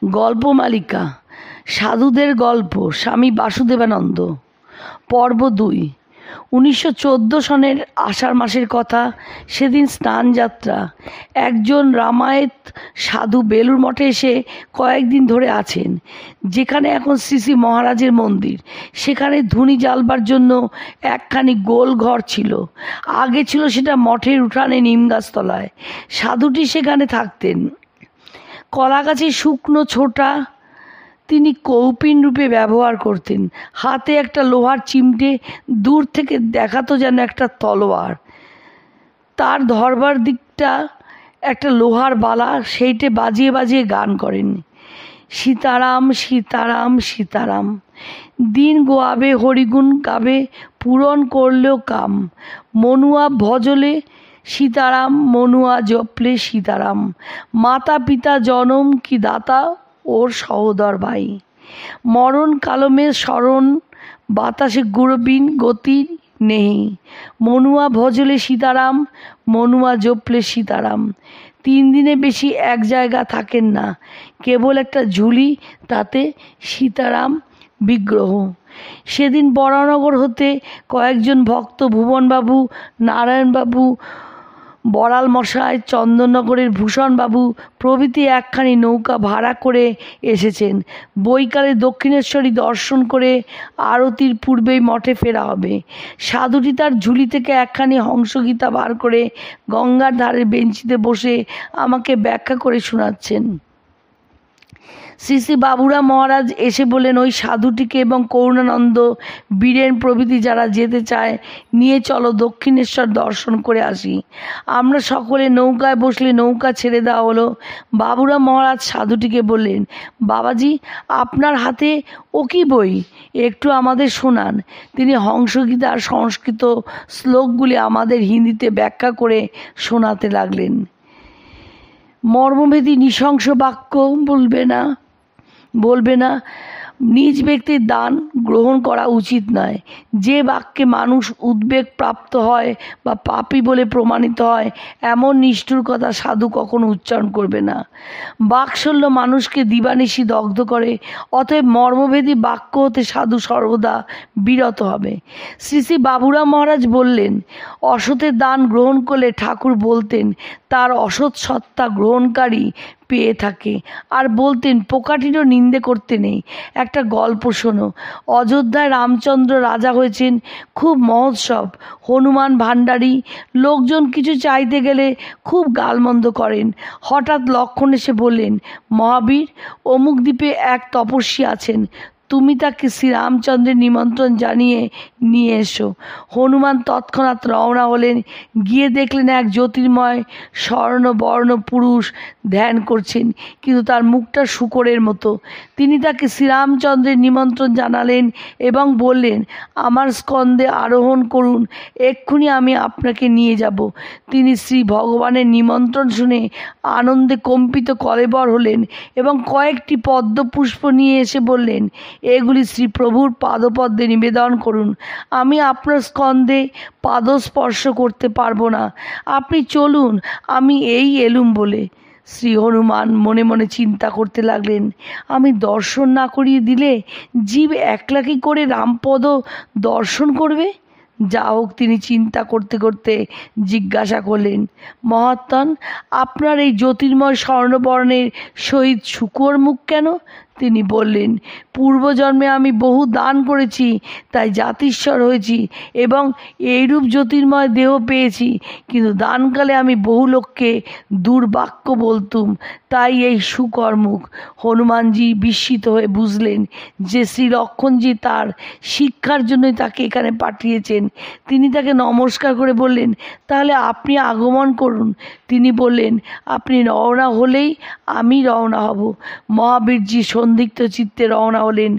গল্পমালিকা সাধুদের গল্প স্বামী বাসুদেবানন্দ পর্ব ২। ১৯১৪ সনের আষাঢ় মাসের কথা। সেদিন স্নানযাত্রা। একজন রামায়েত সাধু বেলুর মঠে এসে কয়েকদিন ধরে আছেন, যেখানে এখন শ্রী শ্রী মহারাজের মন্দির। সেখানে ধুনি জ্বালবার জন্য একখানি গোল ঘর ছিল। আগে ছিল সেটা মঠের উঠানে নিমগাছতলায়। সাধুটি সেখানে থাকতেন। কলাগাছের শুকনো ছোটা তিনি কৌপিন রূপে ব্যবহার করতেন। হাতে একটা লোহার চিমটে, দূর থেকে দেখাতো যেন একটা তলোয়ার। তার ধরবার দিকটা একটা লোহার বালা, সেইটে বাজিয়ে বাজিয়ে গান করেন, সীতারাম সীতারাম সীতারাম। দিন গোয়াবে হরিগুণ গাবে, পূরণ করলেও কাম। মনুয়া ভজলে সীতারাম, মনুয়া জপলে সীতারাম। মাতা পিতা জনম কি দাতা, ওর সহোদর ভাই। মরণ কালমের স্মরণ, বাতাসে গুরবিন গতি নেই। মনুয়া ভজলে সীতারাম, মনুয়া জপলে সীতারাম। ৩ দিনে বেশি এক জায়গা থাকেন না, কেবল একটা ঝুলি, তাতে সীতারাম বিগ্রহ। সেদিন বরানগর হতে কয়েকজন ভক্ত ভুবনবাবু, নারায়ণবাবু, বড়াল মশাই, চন্দননগরের ভূষণবাবু প্রভৃতি একখানি নৌকা ভাড়া করে এসেছেন। বৈকালে দক্ষিণেশ্বরী দর্শন করে আরতির পূর্বেই মঠে ফেরা হবে। সাধুটি তার ঝুলি থেকে একখানি হংসগীতা বার করে গঙ্গার ধারের বেঞ্চিতে বসে আমাকে ব্যাখ্যা করে শোনাচ্ছেন। শ্রী শ্রী বাবুরাম মহারাজ এসে বললেন, ওই সাধুটিকে এবং করুণানন্দ, বীরেন প্রভৃতি যারা যেতে চায় নিয়ে চলো, দক্ষিণেশ্বর দর্শন করে আসি। আমরা সকলে নৌকায় বসলে নৌকা ছেড়ে দেওয়া হলো। বাবুরাম মহারাজ সাধুটিকে বললেন, বাবাজি, আপনার হাতে ও কি বই, একটু আমাদের শোনান। তিনি হংসগীতার সংস্কৃত শ্লোকগুলি আমাদের হিন্দিতে ব্যাখ্যা করে শোনাতে লাগলেন। মর্মভেদী নৃশংস বাক্য বলবে না, নিজ ব্যক্তির দান গ্রহণ করা উচিত নয়। যে বাক্যে মানুষ উদ্বেগ প্রাপ্ত হয় বা পাপী বলে প্রমাণিত হয়, এমন নিষ্ঠুর কথা সাধু কখনো উচ্চারণ করবে না। বাকশল্য মানুষকে দিবানিশি দগ্ধ করে, অতএব মর্মভেদী বাক্য হতে সাধু সর্বদা বিরত হবে। শ্রী শ্রী বাবুরাম মহারাজ বললেন, অসতের দান গ্রহণ করলে ঠাকুর বলতেন তার অসৎ সত্তা গ্রহণকারী পেয়ে থাকে, আর বলতেন পোকাটিরও নিন্দে করতে নেই। একটা গল্প শোনো। অযোধ্যায় রামচন্দ্র রাজা হয়েছেন, খুব মহোৎসব, হনুমান ভাণ্ডারী। লোকজন কিছু চাইতে গেলে খুব গালমন্দ করেন। হঠাৎ লক্ষ্মণ এসে বললেন, মহাবীর, অমুক দ্বীপে এক তপস্বী আছেন, তুমি তাকে শ্রীরামচন্দ্রের নিমন্ত্রণ জানিয়ে নিয়ে এসো। হনুমান তৎক্ষণাৎ রওনা হলেন। গিয়ে দেখলেন এক জ্যোতির্ময় স্বর্ণবর্ণ পুরুষ ধ্যান করছেন, কিন্তু তার মুখটা শূকরের মতো। তিনি তাকে শ্রীরামচন্দ্রের নিমন্ত্রণ জানালেন এবং বললেন, আমার স্কন্ধে আরোহণ করুন, এক্ষুনি আমি আপনাকে নিয়ে যাব। তিনি শ্রী ভগবানের নিমন্ত্রণ শুনে আনন্দে কম্পিত কলেবর হলেন এবং কয়েকটি পদ্মপুষ্প নিয়ে এসে বললেন, এগুলি শ্রী প্রভুর পাদপদ্মে নিবেদন করুন। আমি আপনার স্কন্ধে পাদস্পর্শ করতে পারবো না, আপনি চলুন, আমি এই এলুম বলে। শ্রী হনুমান মনে মনে চিন্তা করতে লাগলেন, আমি দর্শন না করিয়ে দিলে জীব একলা কি করে রামপদ দর্শন করবে? যা হোক, তিনি চিন্তা করতে করতে জিজ্ঞাসা করলেন, মহাত্মন, আপনার এই জ্যোতির্ময় স্বর্ণবর্ণের সহিত শূকর মুখ কেন? তিনি বললেন, পূর্বজন্মে আমি বহু দান করেছি, তাই জাতিস্বর হয়েছি এবং এইরূপ জ্যোতির্ময় দেহ পেয়েছি, কিন্তু দানকালে আমি বহু লোককে দুর্বাক্য বলতুম, তাই এই শূকর মুখ। হনুমানজি বিস্মিত হয়ে বুঝলেন যে শ্রী লক্ষ্মণজি তার শিক্ষার জন্যই তাকে এখানে পাঠিয়েছেন। তিনি তাকে নমস্কার করে বললেন, তাহলে আপনি আগমন করুন। তিনি বললেন, আপনি রওনা হলেই আমি রওনা হব। মহাবীরজি সন্দিগ্ধ চিত্তে রওনা হলেন।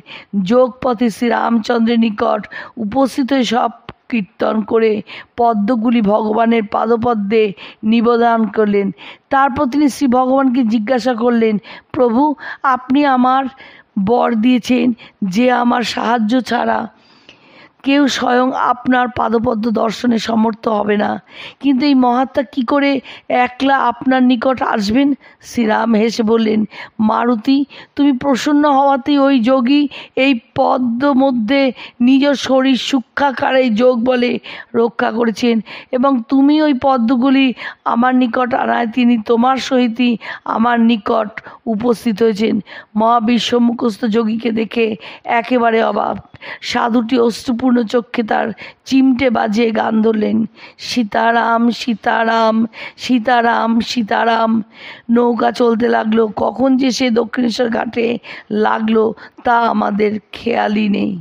যোগপথে শ্রীরামচন্দ্রের নিকট উপস্থিত হয়ে সব কীর্তন করে পদ্মগুলি ভগবানের পাদপদ্মে নিবেদন করলেন। তারপর তিনি শ্রী ভগবানকে জিজ্ঞাসা করলেন, প্রভু, আপনি আমার বর দিয়েছেন যে আমার সাহায্য ছাড়া কেউ স্বয়ং আপনার পাদপদ্ম দর্শনে সমর্থ হবে না, কিন্তু এই মহাত্মা কি করে একলা আপনার নিকট আসবেন? শ্রীরাম হেসে বললেন, মারুতি, তুমি প্রসন্ন হওয়াতেই ওই যোগী এই পদ্ম মধ্যে নিজ শরীর সূক্ষ্মাকারে যোগ বলে রক্ষা করেছেন, এবং তুমি ওই পদ্মগুলি আমার নিকট আনায় তিনি তোমার সহিতই আমার নিকট উপস্থিত হয়েছেন। মহাবিশ্ব মুখস্থ যোগীকে দেখে একেবারে অবাক। সাধুটি অশ্রুপূর্ণ চক্ষে তার চিমটে বাজিয়ে গান ধরলেন, সীতারাম সীতারাম সীতারাম সীতারাম। নৌকা চলতে লাগলো। কখন যে সে দক্ষিণেশ্বর ঘাটে লাগলো তা আমাদের খেয়ালই নেই।